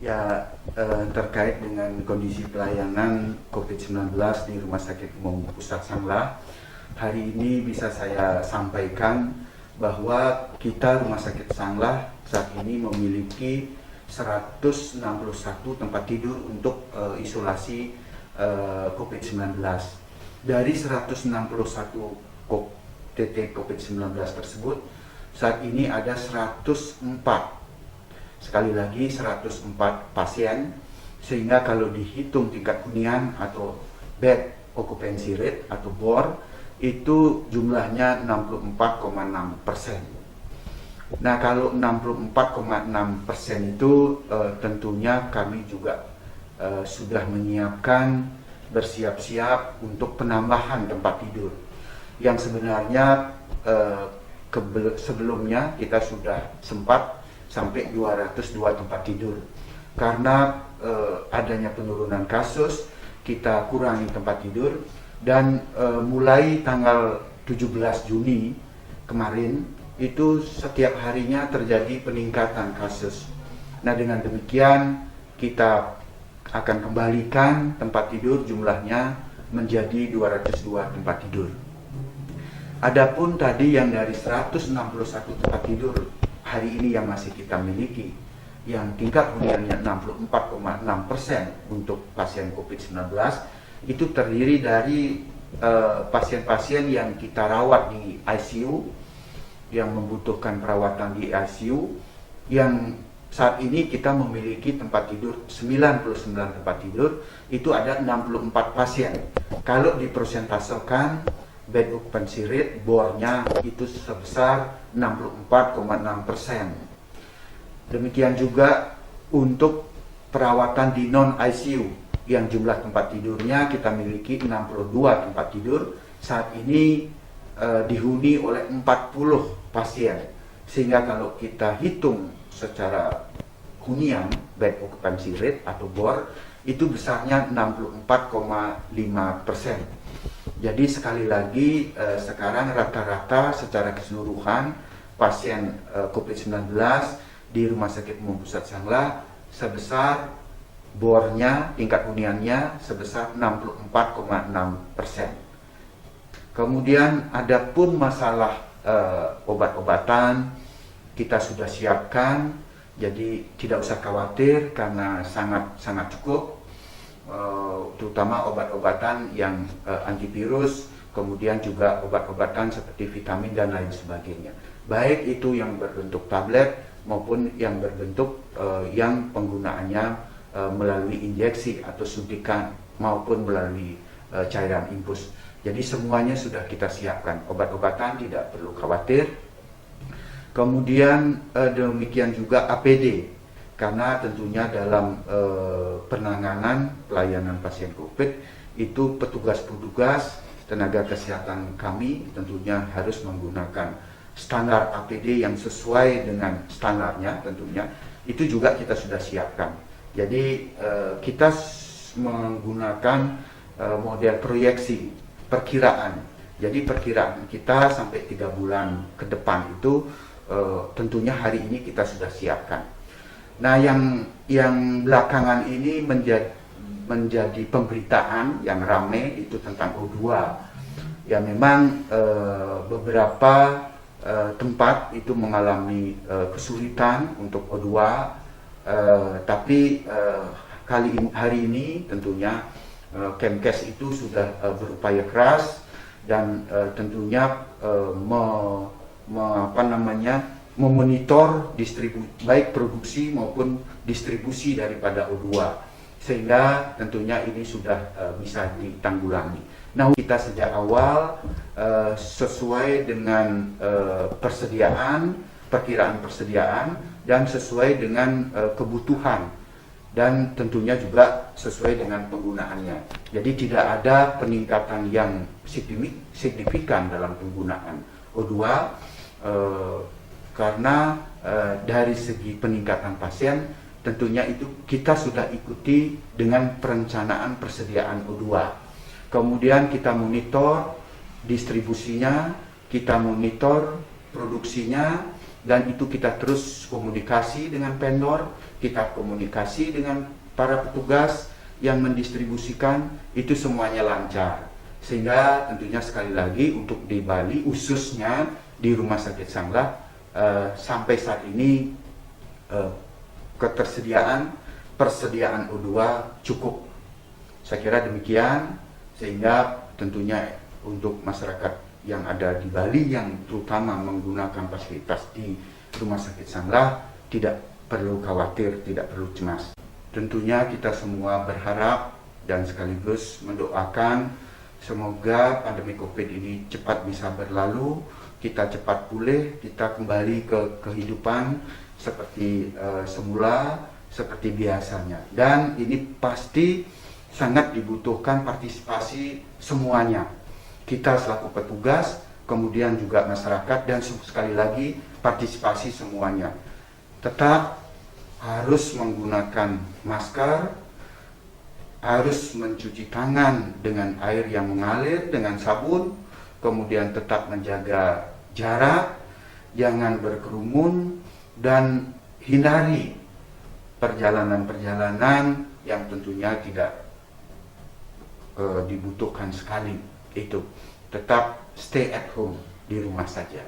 Ya, terkait dengan kondisi pelayanan COVID-19 di Rumah Sakit Umum Pusat Sanglah, hari ini bisa saya sampaikan bahwa kita Rumah Sakit Sanglah saat ini memiliki 161 tempat tidur untuk isolasi COVID-19. Dari 161 titik COVID-19 tersebut, saat ini ada 104, sekali lagi 104 pasien, sehingga kalau dihitung tingkat hunian atau bed occupancy rate atau BOR itu jumlahnya 64,6%. Nah, kalau 64,6% itu tentunya kami juga sudah menyiapkan, bersiap-siap untuk penambahan tempat tidur yang sebenarnya sebelumnya kita sudah sempat sampai 202 tempat tidur. Karena adanya penurunan kasus, kita kurangi tempat tidur, dan mulai tanggal 17 Juni kemarin itu setiap harinya terjadi peningkatan kasus. Nah, dengan demikian kita akan kembalikan tempat tidur jumlahnya menjadi 202 tempat tidur. Adapun tadi yang dari 161 tempat tidur hari ini yang masih kita miliki, yang tingkat huniannya 64,6% untuk pasien COVID-19, itu terdiri dari pasien-pasien yang kita rawat di ICU, yang membutuhkan perawatan di ICU, yang saat ini kita memiliki tempat tidur 99 tempat tidur, itu ada 64 pasien. Kalau dipersentasekan bed occupancy rate BOR-nya itu sebesar 64,6%. Demikian juga untuk perawatan di non-ICU yang jumlah tempat tidurnya kita miliki 62 tempat tidur. Saat ini dihuni oleh 40 pasien. Sehingga kalau kita hitung secara hunian bed occupancy rate atau BOR itu besarnya 64,5%. Jadi sekali lagi sekarang rata-rata secara keseluruhan pasien COVID-19 di Rumah Sakit Umum Pusat Sanglah sebesar BOR-nya, tingkat huniannya sebesar 64,6%. Kemudian adapun masalah obat-obatan kita sudah siapkan, jadi tidak usah khawatir karena sangat cukup. Terutama obat-obatan yang antivirus, kemudian juga obat-obatan seperti vitamin dan lain sebagainya. Baik itu yang berbentuk tablet maupun yang berbentuk yang penggunaannya melalui injeksi atau suntikan maupun melalui cairan infus. Jadi semuanya sudah kita siapkan, obat-obatan tidak perlu khawatir. Kemudian demikian juga APD. Karena tentunya dalam penanganan pelayanan pasien COVID itu petugas-petugas tenaga kesehatan kami tentunya harus menggunakan standar APD yang sesuai dengan standarnya tentunya. Itu juga kita sudah siapkan. Jadi kita menggunakan model proyeksi, perkiraan. Jadi perkiraan kita sampai 3 bulan ke depan itu tentunya hari ini kita sudah siapkan. Nah, yang belakangan ini menjadi pemberitaan yang ramai itu tentang O2. Ya memang beberapa tempat itu mengalami kesulitan untuk O2, tapi hari ini tentunya Kemkes itu sudah berupaya keras dan tentunya memonitor baik produksi maupun distribusi daripada O2, sehingga tentunya ini sudah bisa ditanggulangi. Nah, kita sejak awal sesuai dengan perkiraan persediaan dan sesuai dengan kebutuhan, dan tentunya juga sesuai dengan penggunaannya. Jadi tidak ada peningkatan yang signifikan dalam penggunaan O2 karena dari segi peningkatan pasien tentunya itu kita sudah ikuti dengan perencanaan persediaan O2. Kemudian kita monitor distribusinya, kita monitor produksinya, dan itu kita terus komunikasi dengan vendor, kita komunikasi dengan para petugas yang mendistribusikan, itu semuanya lancar. Sehingga tentunya sekali lagi untuk di Bali khususnya di Rumah Sakit Sanglah sampai saat ini persediaan O2 cukup. Saya kira demikian, sehingga tentunya untuk masyarakat yang ada di Bali yang terutama menggunakan fasilitas di Rumah Sakit Sanglah tidak perlu khawatir, tidak perlu cemas. Tentunya kita semua berharap dan sekaligus mendoakan semoga pandemi COVID ini cepat bisa berlalu, kita cepat pulih, kita kembali ke kehidupan seperti semula, seperti biasanya. Dan ini pasti sangat dibutuhkan partisipasi semuanya. Kita selaku petugas, kemudian juga masyarakat, dan sekali lagi partisipasi semuanya. Tetap harus menggunakan masker, harus mencuci tangan dengan air yang mengalir, dengan sabun, kemudian tetap menjaga jarak, jangan berkerumun, dan hindari perjalanan-perjalanan yang tentunya tidak dibutuhkan sekali. Itu tetap stay at home, di rumah saja.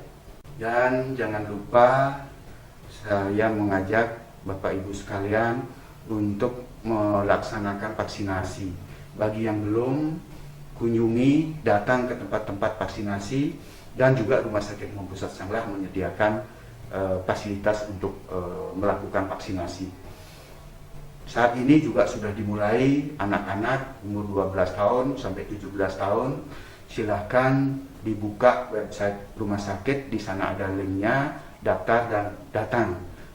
Dan jangan lupa saya mengajak Bapak Ibu sekalian untuk melaksanakan vaksinasi. Bagi yang belum, kunjungi, datang ke tempat-tempat vaksinasi, dan juga Rumah Sakit Umum Pusat Sanglah menyediakan fasilitas untuk melakukan vaksinasi. Saat ini juga sudah dimulai anak-anak umur 12 tahun sampai 17 tahun. Silahkan dibuka website rumah sakit, di sana ada linknya, daftar dan datang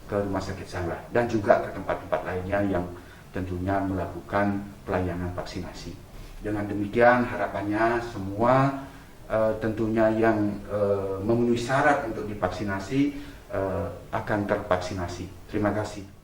ke Rumah Sakit Sanglah, dan juga ke tempat-tempat lainnya yang tentunya melakukan pelayanan vaksinasi. Dengan demikian harapannya semua tentunya yang memenuhi syarat untuk divaksinasi akan tervaksinasi. Terima kasih.